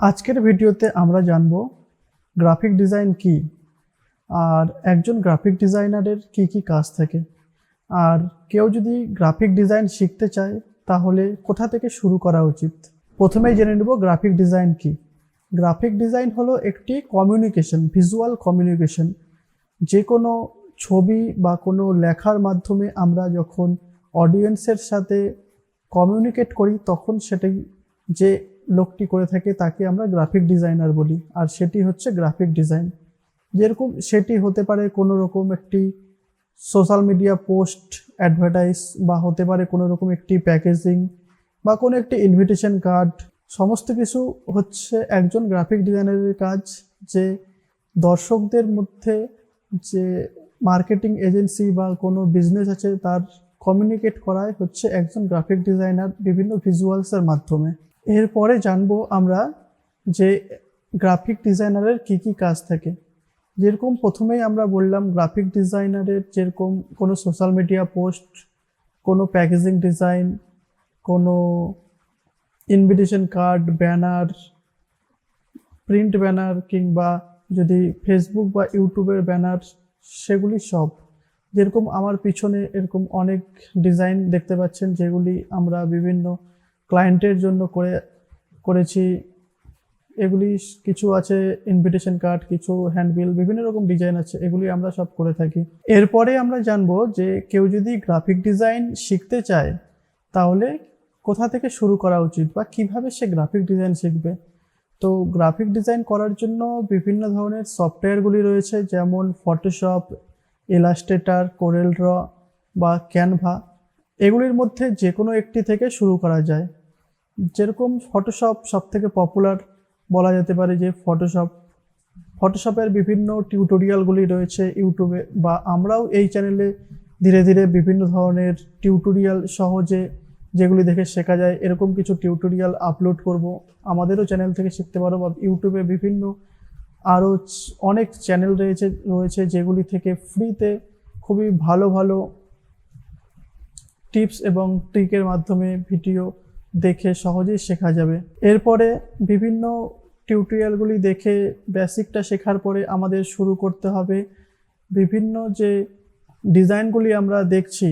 আজকের ভিডিওতে আমরা জানব গ্রাফিক ডিজাইন কি, আর একজন গ্রাফিক ডিজাইনারের কি কাজ থাকে। আর কেউ যদি গ্রাফিক ডিজাইন শিখতে চায় তাহলে কোথা থেকে শুরু করা উচিত। প্রথমেই জেনে নেব গ্রাফিক ডিজাইন কি। গ্রাফিক ডিজাইন হলো একটি কমিউনিকেশন, ভিজুয়াল কমিউনিকেশন। যে কোনো ছবি বা কোনো লেখার মাধ্যমে আমরা যখন অডিয়েন্সের সাথে কমিউনিকেট করি তখন সেটাই যে লোকটি করে থাকে তাকে আমরা গ্রাফিক ডিজাইনার বলি, আর সেটি হচ্ছে গ্রাফিক ডিজাইন। যেরকম সেটি হতে পারে কোনো রকম একটি সোশ্যাল মিডিয়া পোস্ট, অ্যাডভার্টাইজ, বা হতে পারে কোনো রকম একটি প্যাকেজিং বা কোনো একটি ইনভিটেশন কার্ড। সমস্ত কিছু হচ্ছে একজন গ্রাফিক ডিজাইনারের কাজ। যে দর্শকদের মধ্যে যে মার্কেটিং এজেন্সি বা কোনো বিজনেস আছে তার কমিউনিকেট করাই হচ্ছে একজন গ্রাফিক ডিজাইনার বিভিন্ন ভিজুয়ালসের মাধ্যমে। এরপরে জানবো আমরা যে গ্রাফিক ডিজাইনারের কি কাজ থাকে। যেরকম প্রথমেই আমরা বললাম গ্রাফিক ডিজাইনারের যেরকম কোনো সোশ্যাল মিডিয়া পোস্ট, কোনো প্যাকেজিং ডিজাইন, কোনো invitation card, banner, print banner, কিংবা যদি ফেসবুক বা ইউটিউবের ব্যানার, সেগুলি সব। যেরকম আমার পিছনে এরকম অনেক ডিজাইন দেখতে পাচ্ছেন যেগুলি আমরা বিভিন্ন ক্লায়েন্টের জন্য করেছি। এগুলি কিছু আছে ইনভিটেশন কার্ড, কিছু হ্যান্ডবিল, বিভিন্ন রকম ডিজাইন আছে, এগুলি আমরা সব করে থাকি। এরপরে আমরা জানবো যে কেউ যদি গ্রাফিক ডিজাইন শিখতে চায় তাহলে কোথা থেকে শুরু করা উচিত বা কিভাবে সে গ্রাফিক ডিজাইন শিখবে। তো গ্রাফিক ডিজাইন করার জন্য বিভিন্ন ধরনের সফটওয়্যারগুলি রয়েছে, যেমন ফটোশপ, ইলাস্ট্রেটর, কোরেল ড্র বা ক্যানভা। এগুলির মধ্যে যে কোনো একটি থেকে শুরু করা যায়। যেরকম ফটোশপ সবথেকে পপুলার বলা যেতে পারে, যে ফটোশপের বিভিন্ন টিউটোরিয়ালগুলি রয়েছে ইউটিউবে, বা আমরাও এই চ্যানেলে ধীরে ধীরে বিভিন্ন ধরনের টিউটোরিয়াল সহজে যেগুলি দেখে শেখা যায় এরকম কিছু টিউটোরিয়াল আপলোড করব। আমাদেরও চ্যানেল থেকে শিখতে পারো, বা ইউটিউবে বিভিন্ন আরও অনেক চ্যানেল রয়েছে যেগুলি থেকে ফ্রিতে খুবই ভালো ভালো টিপস এবং ট্রিকের মাধ্যমে ভিডিও দেখে সহজেই শেখা যাবে। এরপরে বিভিন্ন টিউটোরিয়ালগুলি দেখে বেসিকটা শেখার পরে আমাদের শুরু করতে হবে বিভিন্ন যে ডিজাইনগুলি আমরা দেখছি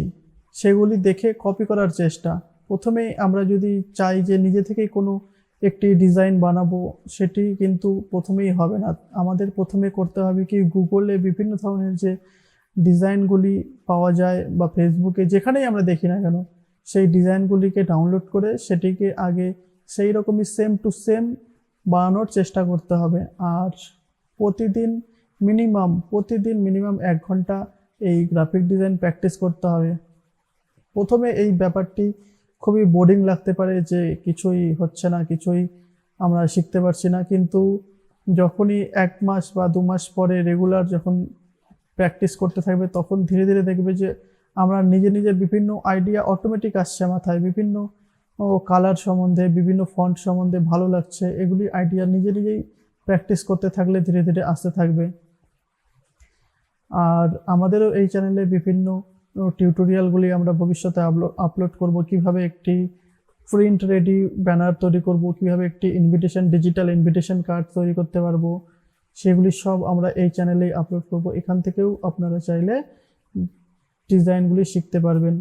সেগুলি দেখে কপি করার চেষ্টা। প্রথমেই আমরা যদি চাই যে নিজে থেকেই কোনো একটি ডিজাইন বানাবো, সেটি কিন্তু প্রথমেই হবে না। আমাদের প্রথমে করতে হবে কি, গুগলে বিভিন্ন ধরনের যে ডিজাইনগুলি পাওয়া যায় বা ফেসবুকে যেখানেই আমরা দেখি না কেন, সেই ডিজাইনগুলিকে ডাউনলোড করে সেটিকে আগে সেই রকমই সেম টু সেম বানানোর চেষ্টা করতে হবে। আর প্রতিদিন মিনিমাম 1 ঘন্টা এই গ্রাফিক ডিজাইন প্র্যাকটিস করতে হবে। প্রথমে এই ব্যাপারটি খুবই বোরিং লাগতে পারে যে কিছুই হচ্ছে না, কিছুই আমরা শিখতে পারছি না, কিন্তু যখনই 1 মাস বা 2 মাস পরে রেগুলার যখন প্র্যাকটিস করতে থাকবে তখন ধীরে ধীরে দেখবে যে আমরা নিজে বিভিন্ন আইডিয়া অটোমেটিক আসছে মাথায়, বিভিন্ন কালার সম্বন্ধে, বিভিন্ন ফন্ট সম্বন্ধে ভালো লাগছে, এগুলি আইডিয়া নিজেই প্র্যাকটিস করতে থাকলে ধীরে ধীরে আসতে থাকবে। আর আমাদেরও এই চ্যানেলে বিভিন্ন টিউটোরিয়ালগুলি আমরা ভবিষ্যতে আপলোড করব। কিভাবে একটি প্রিন্ট রেডি ব্যানার তৈরি করব, কিভাবে একটি ডিজিটাল ইনভিটেশন কার্ড তৈরি করতে পারবো, সেগুলি সব আমরা এই চ্যানেলেই আপলোড করব। এখান থেকেও আপনারা চাইলে ডিজাইনগুলি শিখতে পারবেন।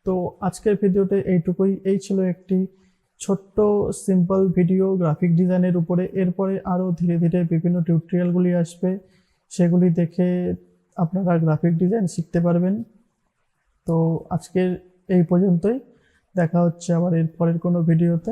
তো আজকের ভিডিওতে এইটুকুই। এই ছিল একটি ছোট্ট সিম্পল ভিডিও গ্রাফিক ডিজাইনের উপরে। এরপরে আরও ধীরে ধীরে বিভিন্ন টিউটোরিয়ালগুলি আসবে, সেগুলি দেখে আপনারা গ্রাফিক ডিজাইন শিখতে পারবেন। তো আজকের এই পর্যন্তই, দেখা হচ্ছে আবার এর পরের কোনো ভিডিওতে।